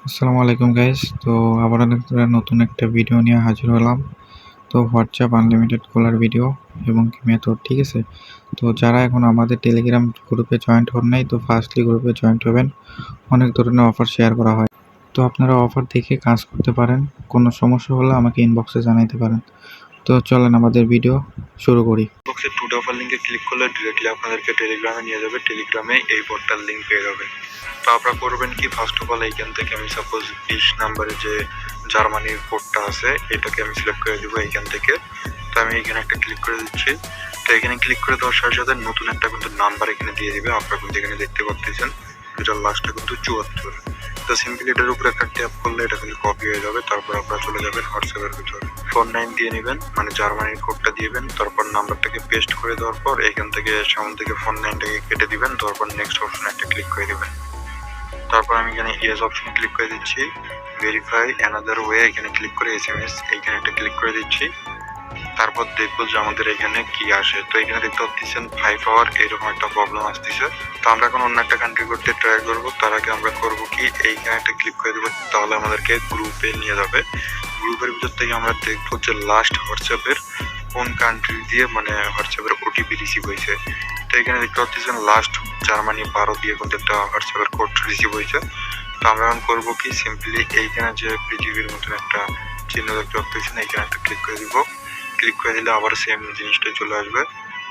আসসালামু আলাইকুম গাইস। তো আবার নতুন একটা ভিডিও নিয়ে হাজির হলাম। তো হোয়াটসঅ্যাপ আনলিমিটেড খোলার ভিডিও এবং কি মেথড, ঠিক আছে? তো যারা এখন আমাদের টেলিগ্রাম গ্রুপে জয়েন্ট হন নাই, তো ফার্স্টলি গ্রুপে জয়েন্ট হবেন। অনেক ধরনের অফার শেয়ার করা হয়, তো আপনারা অফার দেখে কাজ করতে পারেন। কোনো সমস্যা হলে আমাকে ইনবক্সে জানাইতে পারেন। তো চলেন আমাদের ভিডিও শুরু করি। বক্সে টুডে অফার লিঙ্কে ক্লিক করলে ডিরেক্টলি আপনাদেরকে টেলিগ্রামে নিয়ে যাবে। টেলিগ্রামে এই বটটার লিঙ্ক পেয়ে যাবেন। তো আপনারা করবেন কি, ফার্স্ট অফ অল এইখান থেকে আমি সাপোজ 20 নাম্বারে যে জার্মানির কোডটা আছে এটাকে আমি সিলেক্ট করে দিব এইখান থেকে। তো আমি এখানে একটা ক্লিক করে দিচ্ছি। তো এখানে ক্লিক করে দেওয়ার সাথে সাথে নতুন একটা কিন্তু নাম্বার এখানে দিয়ে দিবে। আপনারা কিন্তু এখানে দেখতে পাচ্ছেন এটার লাস্টটা কিন্তু 74। তো সিম্পলি এটার উপরে একটা ট্যাপ করলে এটা কিন্তু কপি হয়ে যাবে। তারপর আপনারা চলে যাবেন হোয়াটসঅ্যাপের ভিতরে, ফোন 9 দিয়ে নেবেন, মানে জার্মানির কোডটা দিবেন। তারপর নাম্বারটাকে পেস্ট করে দেওয়ার পর এখান থেকে সামনে থেকে ফোন 9টাকে কেটে দিবেন। তারপর নেক্সট অপশন একটা ক্লিক করে দিবেন। তারপর আমি এখানে ইয়েস অপশন ক্লিক করে দিচ্ছি। ভেরিফাই অ্যানাদার ওয়ে এখানে ক্লিক করে এসএমএস এইখানে একটা ক্লিক করে দিচ্ছি। তারপর দেখবো যে আমাদের এখানে কি আসে। তো এখানে দেখতে পাচ্ছেন 5 আওয়ার এরকম একটা প্রবলেম আসতেছে। তো আমরা এখন অন্য একটা কান্ট্রি করতে ট্রাই করবো। তার আগে আমরা করবো কি, এইখানে একটা ক্লিক করে দেবো, তাহলে আমাদেরকে গ্রুপে নিয়ে যাবে। গ্রুপের ভিতর থেকে আমরা দেখবো যে লাস্ট হোয়াটসঅ্যাপের কোন কান্ট্রি দিয়ে মানে হোয়াটসঅ্যাপের ওটিপি রিসিভ হয়েছে। তো এখানে দেখতে পাচ্ছেন লাস্ট জার্মানি 12 দিয়ে কিন্তু একটা হোয়াটসঅ্যাপের কোড রিসিভ হয়েছে। তো আমরা এখন করবো কি, সিম্পলি এইখানে যে পৃথিবীর মতন একটা চিহ্ন দেখতে পাচ্ছেন এইখানে একটা ক্লিক করে দিব। ক্লিক করে দিলে আবার সেম জিনিসটাই চলে আসবে।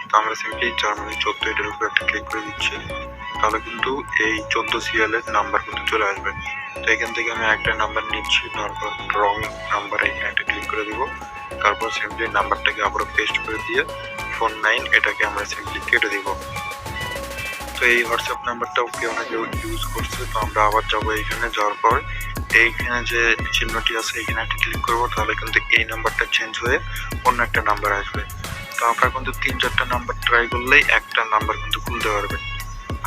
তো আমরা সিম্পলি জার্মানি 14 এটার উপরে একটা ক্লিক করে দিচ্ছি। তাহলে কিন্তু এই 14 সিরিয়ালের নাম্বার কিন্তু চলে আসবে। তো এখান থেকে আমি একটা নাম্বার নিচ্ছি, তারপর রং নাম্বার এখানে একটা ক্লিক করে দিব। তারপর সিম্পলি নাম্বারটাকে আবার পেস্ট করে দিয়ে ফোন 9 এটাকে আমরা সিম্পলি কেটে দিব। তো এই হোয়াটসঅ্যাপ নাম্বারটাও কেউ না কেউ ইউজ করছে। তো আমরা আবার যাবো, এইখানে যাওয়ার পর এইখানে যে চিহ্নটি আছে এখানে একটা ক্লিক করবো। তাহলে কিন্তু এই নাম্বারটা চেঞ্জ হয়ে অন্য একটা নাম্বার আসবে। তো আপনারা কিন্তু 3-4টা নাম্বার ট্রাই করলেই একটা নাম্বার কিন্তু খুলতে পারবেন।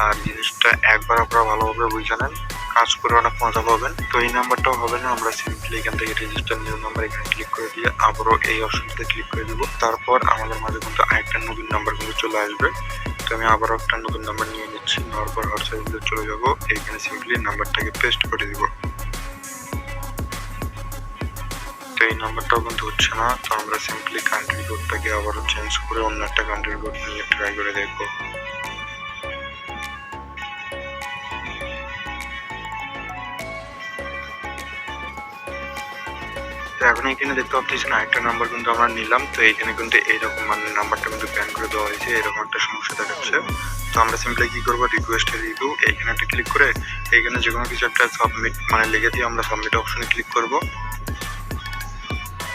আর জিনিসটা একবার আপনারা ভালোভাবে বুঝে নেন, কাজ করে অনেক মজা পাবেন। তো এই নাম্বারটাও হবে না, আমরা সিম্পলি এখান থেকে রেজিস্টার নিউ নাম্বার এখানে ক্লিক করে দিয়ে আবারও এই অপশনটাতে ক্লিক করে দিব। তারপর আমাদের মাঝে কিন্তু আরেকটা নতুন নাম্বার কিন্তু চলে আসবে। তো আমি আবারও একটা নতুন নাম্বার নিয়ে নিচ্ছি, নেওয়ার পর হোয়াটসঅ্যাপে চলে যাবো, এইখানে সিম্পলি নাম্বারটাকে পেস্ট করে দিব। তো এই নাম্বারটাও কিন্তু হচ্ছে না। তো আমরা সিম্পলি কান্ট্রি কোডটাকে আবারও চেঞ্জ করে অন্য একটা কান্ট্রি কোড নিয়ে ট্রাই করে দেখবো। তো এখন এখানে দেখতে পাচ্ছেন আরেকটা নাম্বার কিন্তু আমরা নিলাম। তো এইখানে কিন্তু এইরকম মানে নাম্বারটা কিন্তু ব্যান করে দেওয়া হয়েছে, এরকম একটা সমস্যা দেখাচ্ছে। তো আমরা সিম্পলি কি করবো, রিকোয়েস্ট রিভিউ এইখানে একটা ক্লিক করে এইখানে যে কোনো কিছু একটা সাবমিট মানে লিখে দিয়ে আমরা সাবমিট অপশনে ক্লিক করব।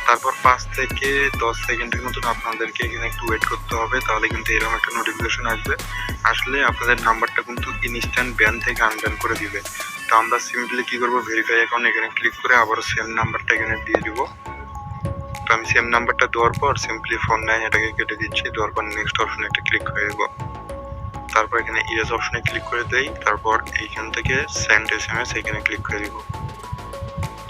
তারপর 5 থেকে 10 সেকেন্ডের মতন আপনাদেরকে এখানে একটু ওয়েট করতে হবে, তাহলে কিন্তু এরকম একটা নোটিফিকেশন আসবে। আসলে আপনাদের নাম্বারটা কিন্তু ইনস্ট্যান্ট ব্যান থেকে আনব্যান করে দিবে। তো আমরা সিম্পলি কি করবো, ভেরিফাই অ্যাকাউন্ট এখানে ক্লিক করে আবারও সেম নাম্বারটা এখানে দিয়ে দিব। তো আমি সেম নাম্বারটা দেওয়ার পর সিম্পলি ফোন 9 এটাকে কেটে দিচ্ছি। দেওয়ার পর নেক্সট অপশনে একটা ক্লিক করে দেবো। তারপর এখানে ইয়েস অপশনে ক্লিক করে দেই। তারপর এইখান থেকে সেন্ড এসএমএস এখানে ক্লিক করে দিব।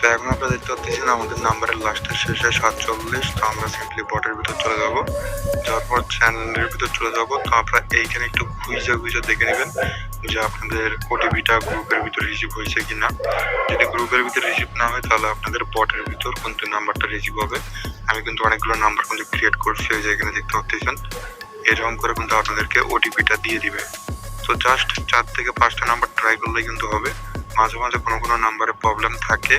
তো এখন আপনারা দেখতে পাচ্ছেন আমাদের নাম্বারের লাস্টের শেষে 47। তো আমরা সিম্পলি বটের ভিতর চলে যাব। যাওয়ার পর চ্যানেলের ভিতর চলে যাব। তো আপনারা এইখানে একটু খুঁজে দেখে নেবেন যে আপনাদের ওটিপিটা গ্রুপের ভিতর রিসিভ হয়েছে কিনা। যদি গ্রুপের ভিতর রিসিভ না হয় তাহলে আপনাদের বটের ভিতর কিন্তু নাম্বারটা রিসিভ হবে। আমি কিন্তু অনেকগুলো নাম্বার কিন্তু ক্রিয়েট করছি, ওই যে এখানে দেখতে পাচ্ছেন এরকম করে কিন্তু আপনাদেরকে ওটিপিটা দিয়ে দিবে। তো জাস্ট 4 থেকে 5টা নাম্বার ট্রাই করলে কিন্তু হবে। মাঝে মাঝে কোনো নাম্বারে প্রবলেম থাকে,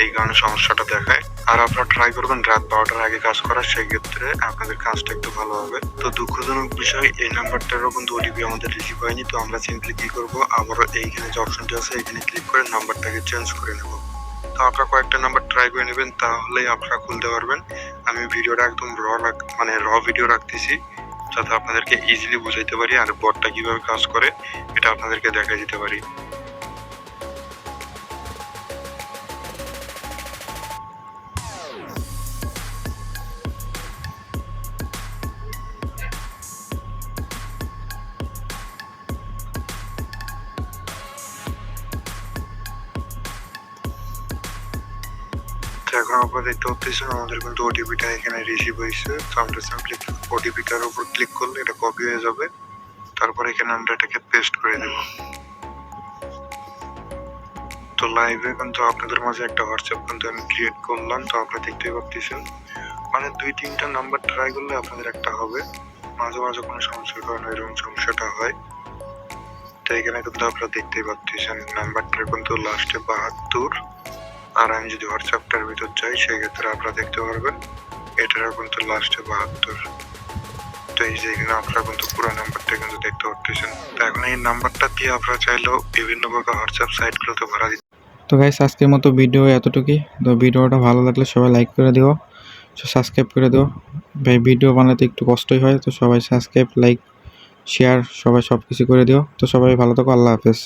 এই কারণে সমস্যাটা দেখায়। আর আপনারা ট্রাই করবেন রাত 12টার আগে কাজ করার, সেই ক্ষেত্রে আপনাদের কাজটা একটু ভালো হবে। তো দুঃখজনক বিষয়, এই নাম্বারটারও কিন্তু ওটিপি আমাদের রিসিভ হয়নি। তো আমরা সিম্পলি কি করবো, আবারও এইখানে যে অপশনটি আছে এখানে ক্লিক করে নাম্বারটাকে চেঞ্জ করে নেব। তো আপনারা কয়েকটা নাম্বার ট্রাই করে নেবেন, তাহলেই আপনারা খুলতে পারবেন। আমি ভিডিওটা একদম র ভিডিও রাখতেছি, যাতে আপনাদেরকে ইজিলি বুঝাইতে পারি আর বটটা কিভাবে কাজ করে এটা আপনাদেরকে দেখাই দিতে পারি। এখন আপনারা দেখতে পাচ্ছেন আমাদের কিন্তু ওটিপিটা এখানে রিসিভ হয়েছে। তো আমরা সিম্পলি ওটিপিটার উপর ক্লিক করলে এটা কপি হয়ে যাবে। তারপর এখানে আমরা এটাকে পেস্ট করে দেব। তো লাইভে কিন্তু আপনাদের মাঝে একটা হোয়াটসঅ্যাপ কিন্তু আমি ক্রিয়েট করলাম, তো আপনারা দেখতেই পাচ্ছেন। মানে 2-3টা নাম্বার ট্রাই করলে আপনাদের একটা হবে, মাঝে মাঝে কোনো সমস্যার কারণে এরকম সমস্যাটা হয়। তো এখানে কিন্তু আপনারা দেখতেই পাচ্ছেন নাম্বারটা কিন্তু লাস্টে 72, আর আমি যদি হোয়াটসঅ্যাপটার ভিতর যাই সেক্ষেত্রে আপনারা দেখতে পারবেন এটারও কিন্তু লাস্টে 72। তো এই যে এখানে আপনারা কিন্তু পুরো নাম্বারটা কিন্তু দেখতে পাচ্ছেন। তো এখন এই নাম্বারটা দিয়ে আপনারা চাইলেও বিভিন্ন প্রকার হোয়াটসঅ্যাপ সাইটগুলোতে ভাড়া দিতে। তো গাইস আজকের মতো ভিডিও এতটুকুই। তো ভিডিওটা ভালো লাগলে সবাই লাইক করে দিও, সাবস্ক্রাইব করে দিও। ভাই ভিডিও বানাতে একটু কষ্টই হয়, তো সবাই সাবস্ক্রাইব, লাইক, শেয়ার সবাই সব কিছু করে দিও। তো সবাই ভালো থাকো, আল্লাহ হাফেজ।